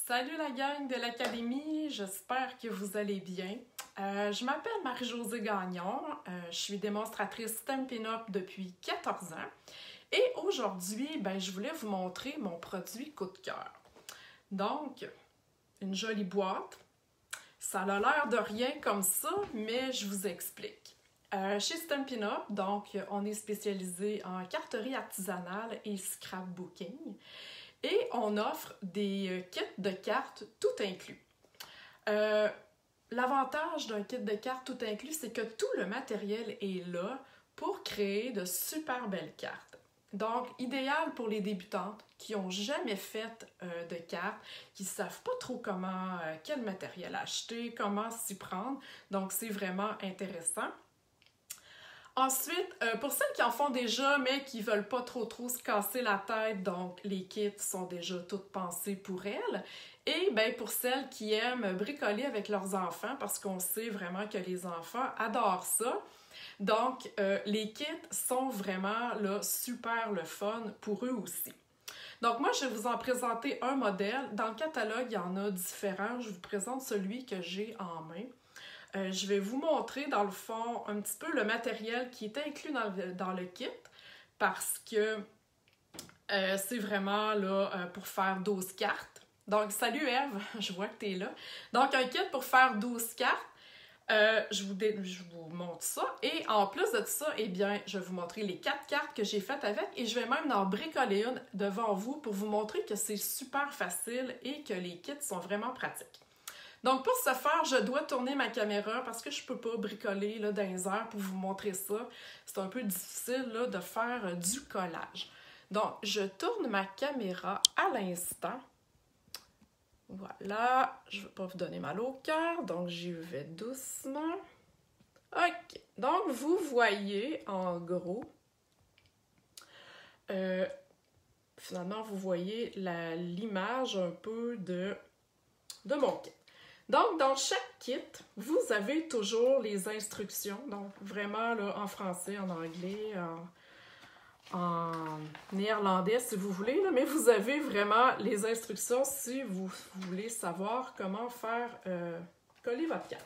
Salut la gang de l'Académie, j'espère que vous allez bien. Je m'appelle Marie-Josée Gagnon, je suis démonstratrice Stampin' Up! Depuis 14 ans et aujourd'hui, je voulais vous montrer mon produit coup de cœur. Donc, une jolie boîte, ça a l'air de rien comme ça, mais je vous explique. Chez Stampin' Up!, donc, on est spécialisé en carterie artisanale et scrapbooking. Et on offre des kits de cartes tout inclus. L'avantage d'un kit de cartes tout inclus, c'est que tout le matériel est là pour créer de super belles cartes. Donc, idéal pour les débutantes qui n'ont jamais fait de cartes, qui ne savent pas trop comment, quel matériel acheter, comment s'y prendre. Donc, c'est vraiment intéressant. Ensuite, pour celles qui en font déjà, mais qui ne veulent pas trop se casser la tête, donc les kits sont déjà toutes pensées pour elles. Et pour celles qui aiment bricoler avec leurs enfants, parce qu'on sait vraiment que les enfants adorent ça. Donc, les kits sont vraiment là, super le fun pour eux aussi. Donc, moi, je vais vous en présenter un modèle. Dans le catalogue, il y en a différents. Je vous présente celui que j'ai en main. Je vais vous montrer, dans le fond, un petit peu le matériel qui est inclus dans le kit parce que c'est vraiment là pour faire 12 cartes. Donc, salut Eve, je vois que tu es là. Donc, un kit pour faire 12 cartes. Je vous montre ça. Et en plus de ça, je vais vous montrer les 4 cartes que j'ai faites avec et je vais même en bricoler une devant vous pour vous montrer que c'est super facile et que les kits sont vraiment pratiques. Donc, pour ce faire, je dois tourner ma caméra parce que je ne peux pas bricoler là, dans les airs pour vous montrer ça. C'est un peu difficile là, de faire du collage. Donc, je tourne ma caméra à l'instant. Voilà, je ne veux pas vous donner mal au cœur, donc j'y vais doucement. OK, donc vous voyez en gros, finalement, vous voyez l'image un peu de mon kit. Donc, dans chaque kit, vous avez toujours les instructions, donc vraiment là, en français, en anglais, en néerlandais si vous voulez, là, mais vous avez vraiment les instructions si vous voulez savoir comment faire coller votre carte.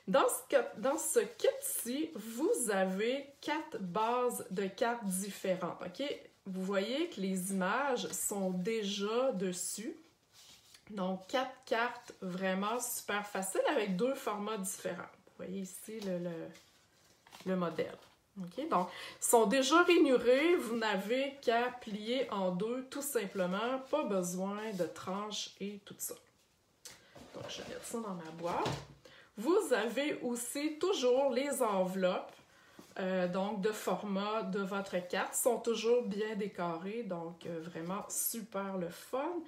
Dans ce kit-ci, vous avez 4 bases de cartes différentes. OK? Vous voyez que les images sont déjà dessus. Donc, 4 cartes vraiment super faciles avec 2 formats différents. Vous voyez ici le modèle. Okay? Donc, ils sont déjà rainurés. Vous n'avez qu'à plier en 2 tout simplement. Pas besoin de tranches et tout ça. Donc, je vais mettre ça dans ma boîte. Vous avez aussi toujours les enveloppes donc de format de votre carte. Ils sont toujours bien décorés. Donc, vraiment super le fun.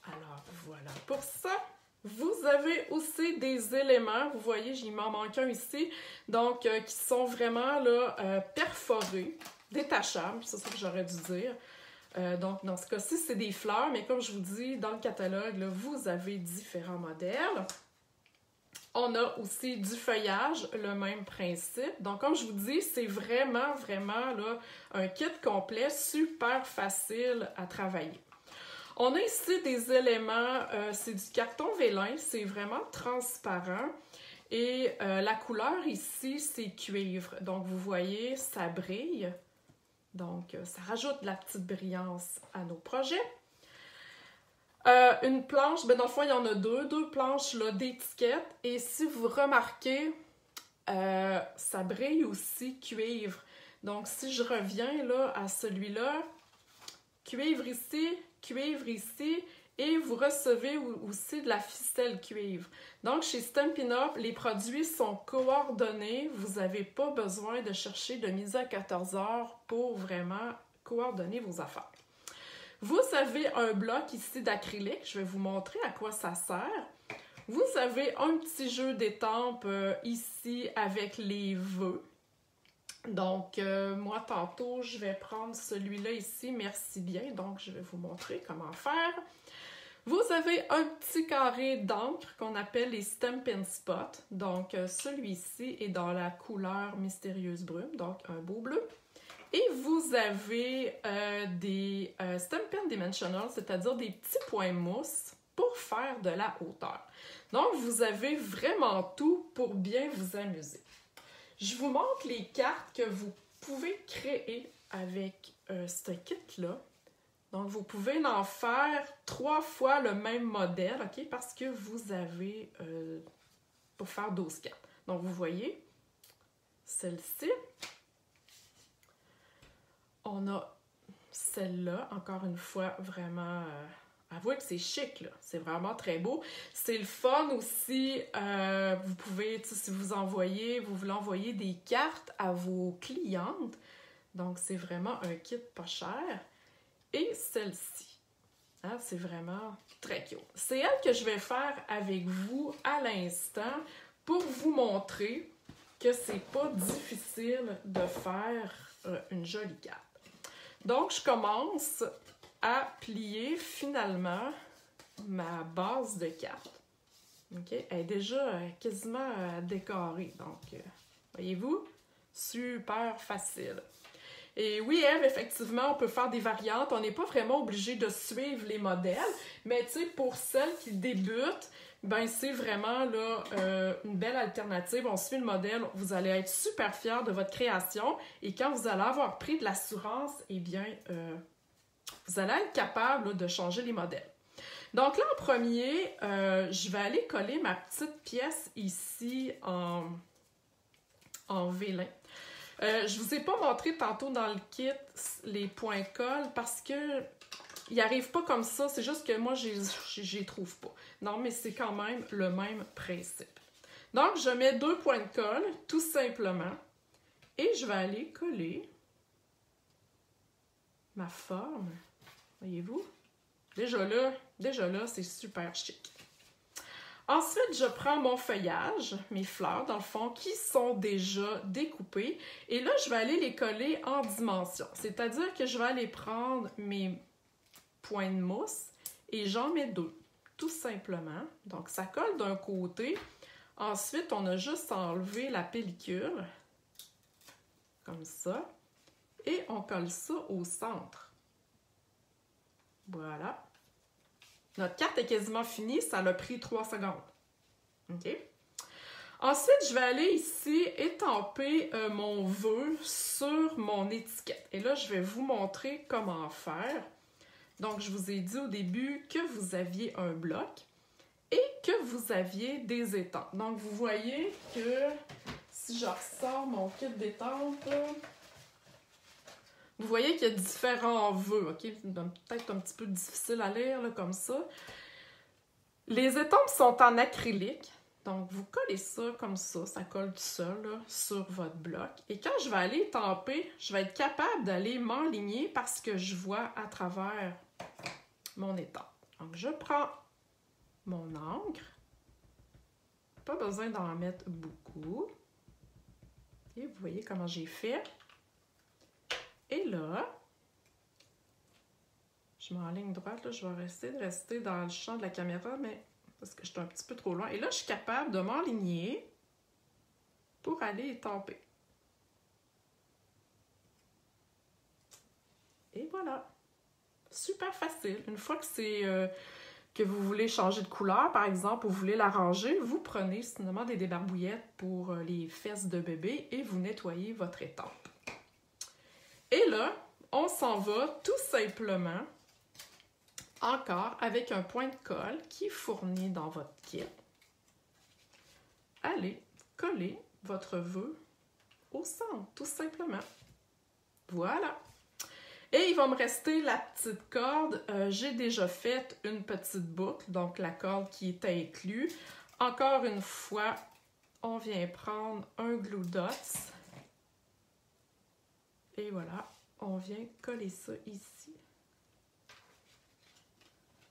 Alors, voilà pour ça. Vous avez aussi des éléments, vous voyez, il m'en manque un ici, donc qui sont vraiment là, perforés, détachables, c'est ça que j'aurais dû dire. Donc, dans ce cas-ci, c'est des fleurs, mais comme je vous dis, dans le catalogue, là, vous avez différents modèles. On a aussi du feuillage, le même principe. Donc, comme je vous dis, c'est vraiment là, un kit complet, super facile à travailler. On a ici des éléments, c'est du carton vélin, c'est vraiment transparent. Et la couleur ici, c'est cuivre. Donc, vous voyez, ça brille. Donc, ça rajoute de la petite brillance à nos projets. Une planche, dans le fond, il y en a deux planches d'étiquette. Et si vous remarquez, ça brille aussi cuivre. Donc, si je reviens là, à celui-là, cuivre ici, et vous recevez aussi de la ficelle cuivre. Donc, chez Stampin' Up!, les produits sont coordonnés. Vous n'avez pas besoin de chercher de midi à 14 heures pour vraiment coordonner vos affaires. Vous avez un bloc ici d'acrylique. Je vais vous montrer à quoi ça sert. Vous avez un petit jeu d'étampes ici avec les vœux. Donc, moi, tantôt, je vais prendre celui-là ici, merci bien. Donc, je vais vous montrer comment faire. Vous avez un petit carré d'encre qu'on appelle les Stampin' Spot. Donc, celui-ci est dans la couleur mystérieuse brume, donc un beau bleu. Et vous avez des Stampin' Dimensional, c'est-à-dire des petits points mousse pour faire de la hauteur. Donc, vous avez vraiment tout pour bien vous amuser. Je vous montre les cartes que vous pouvez créer avec ce kit-là. Donc, vous pouvez en faire 3 fois le même modèle, OK? Parce que vous avez pour faire 12 cartes. Donc, vous voyez, celle-ci. On a celle-là, encore une fois, vraiment... avouez que c'est chic, là. C'est vraiment très beau. C'est le fun aussi. Vous pouvez, si vous voulez envoyer des cartes à vos clientes. Donc, c'est vraiment un kit pas cher. Et celle-ci. Hein, c'est vraiment très cute. C'est elle que je vais faire avec vous à l'instant pour vous montrer que c'est pas difficile de faire une jolie carte. Donc, je commence à plier finalement ma base de cartes. OK? Elle est déjà quasiment décorée. Donc, voyez-vous? Super facile. Et oui, Eve, effectivement, on peut faire des variantes. On n'est pas vraiment obligé de suivre les modèles. Mais tu sais, pour celles qui débutent, ben c'est vraiment là, une belle alternative. On suit le modèle, vous allez être super fiers de votre création. Et quand vous allez avoir pris de l'assurance, eh bien, vous allez être capable là, de changer les modèles. Donc là, en premier, je vais aller coller ma petite pièce ici en vélin. Je vous ai pas montré tantôt dans le kit les points colle parce que ils arrivent pas comme ça. C'est juste que moi, je les trouve pas. Non, mais c'est quand même le même principe. Donc, je mets 2 points de colle, tout simplement. Et je vais aller coller ma forme. Voyez-vous? Déjà là, c'est super chic. Ensuite, je prends mon feuillage, mes fleurs, dans le fond, qui sont déjà découpées. Et là, je vais aller les coller en dimension. C'est-à-dire que je vais aller prendre mes points de mousse et j'en mets 2, tout simplement. Donc, ça colle d'un côté. Ensuite, on a juste à enlever la pellicule, comme ça. Et on colle ça au centre. Voilà. Notre carte est quasiment finie, ça a pris 3 secondes. OK? Ensuite, je vais aller ici étamper mon vœu sur mon étiquette. Et là, je vais vous montrer comment faire. Donc, je vous ai dit au début que vous aviez un bloc et que vous aviez des étampes. Donc, vous voyez que si je ressors mon kit d'étampes, vous voyez qu'il y a différents vœux, OK? Peut-être un petit peu difficile à lire, là, comme ça. Les étampes sont en acrylique. Donc, vous collez ça comme ça colle tout seul, là, sur votre bloc. Et quand je vais aller étamper, je vais être capable d'aller m'enligner parce que je vois à travers mon étampe. Donc, je prends mon encre. Pas besoin d'en mettre beaucoup. Et vous voyez comment j'ai fait. Et là, je m'enligne droite, là, je vais rester dans le champ de la caméra, mais parce que je suis un petit peu trop loin. Et là, je suis capable de m'enligner pour aller étamper. Et voilà. Super facile. Une fois que c'est que vous voulez changer de couleur, par exemple, ou vous voulez l'arranger, vous prenez finalement des débarbouillettes pour les fesses de bébé et vous nettoyez votre étampe. Et là, on s'en va tout simplement encore avec un point de colle qui est fourni dans votre kit. Allez coller votre vœu au centre, tout simplement. Voilà. Et il va me rester la petite corde. J'ai déjà fait une petite boucle, donc la corde qui est inclue. Encore une fois, on vient prendre un glue dots. Et voilà, on vient coller ça ici.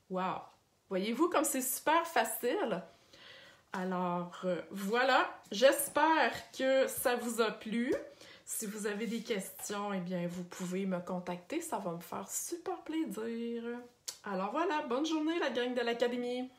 Wow! Voyez-vous comme c'est super facile? Alors, voilà. J'espère que ça vous a plu. Si vous avez des questions, eh bien, vous pouvez me contacter. Ça va me faire super plaisir. Alors voilà, bonne journée la gang de l'Académie!